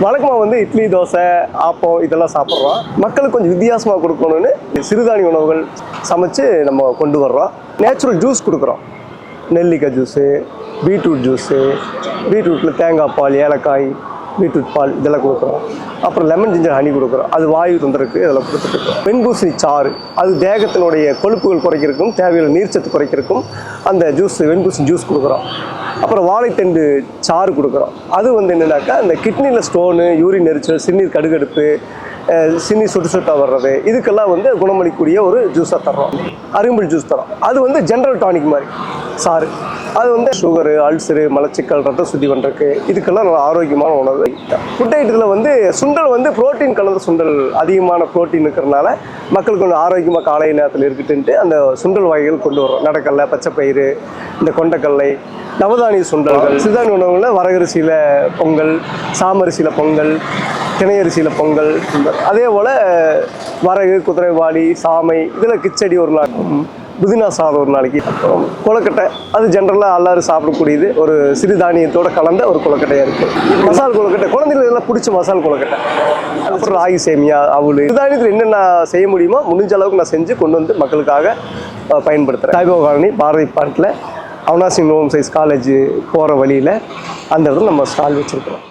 வழக்கமாக வந்து இட்லி, தோசை, ஆப்பம் இதெல்லாம் சாப்பிட்றோம். மக்களுக்கு கொஞ்சம் வித்தியாசமாக கொடுக்கணும்னு சிறுதானிய உணவுகள் சமைச்சு நம்ம கொண்டு வர்றோம். நேச்சுரல் ஜூஸ் கொடுக்குறோம். நெல்லிக்காய் ஜூஸு, பீட்ரூட் ஜூஸு, பீட்ரூட்டில் தேங்காய் பால், ஏலக்காய், பீட்ரூட் பால் இதெல்லாம் கொடுக்குறோம். அப்புறம் லெமன் ஜிஞ்சர் ஹனி கொடுக்குறோம். அது வாயு தொந்தரவுக்கு இதெல்லாம் கொடுத்துட்ருக்கோம். வெண்பூசணி சாறு, அது தேகத்தினுடைய கொழுப்புகள் குறைக்கிறதுக்கும் தேவையான நீர்ச்சத்து குறைக்கிறதுக்கும் அந்த ஜூஸ் வெண்பூசணி ஜூஸ் கொடுக்குறோம். அப்புறம் வாழைத்தண்டு சாறு கொடுக்குறோம். அது வந்து என்னென்னாக்கா அந்த கிட்னியில் ஸ்டோனு, யூரின் எரிச்சல், சிறுநீர் கடுகடுப்பு, சிறுநீர் சொட்டு சொட்டாக வர்றது இதுக்கெல்லாம் வந்து குணமளிக்கக்கூடிய ஒரு ஜூஸாக தர்றோம். அரும்புல் ஜூஸ் தரோம். அது வந்து ஜென்ரல் டானிக் மாதிரி சாறு. அது வந்து சுகரு, அல்சரு, மலச்சிக்கல், ரத்த சுத்தி பண்ணுறதுக்கு இதுக்கெல்லாம் நல்ல ஆரோக்கியமான உணவு. ஃபுட் ஐட்டத்தில் வந்து சுண்டல் வந்து புரோட்டீன் கலந்த சுண்டல், அதிகமான புரோட்டீன் இருக்கிறதுனால மக்களுக்கு கொஞ்சம் ஆரோக்கியமாக காலை நேரத்தில் இருக்குதுன்ட்டு அந்த சுண்டல் வகைகள் கொண்டு வரோம். நடக்கடலை, பச்சைப்பயிறு, இந்த கொண்டக்கடலை, நவதானிய சுண்டல்கள். சிறுதானிய உணவுகளில் வரகரிசியில் பொங்கல், சாமரிசியில் பொங்கல், திணையரிசியில் பொங்கல். அதே போல் வரகு, குதிரைவாளி, சாமை, இதில் கிச்சடி ஒரு நாள், புதினா சாதம் ஒரு நாளைக்கு. அப்புறம் கொழுக்கட்டை, அது ஜென்ரலாக எல்லாரும் சாப்பிடக்கூடியது. ஒரு சிறுதானியத்தோடு கலந்த ஒரு கொழுக்கட்டையாக இருக்குது. மசால் கொழுக்கட்டை, குழந்தைங்களுக்கு எல்லாம் பிடிச்ச மசால் கொழுக்கட்டை. அப்புறம் ராகி சேமியா, அவள். சிறுதானியத்தில் என்னென்ன செய்ய முடியுமோ முடிஞ்ச அளவுக்கு நான் செஞ்சு கொண்டு வந்து மக்களுக்காக பயன்படுத்துகிறேன். சாய்பாபா காலனி, பாரதி பாட்டில், அவினாசி ஹோம் சயின்ஸ் காலேஜ் போகிற வழியில் அந்த இடத்துல நம்ம ஸ்டால் வச்சுருக்கிறோம்.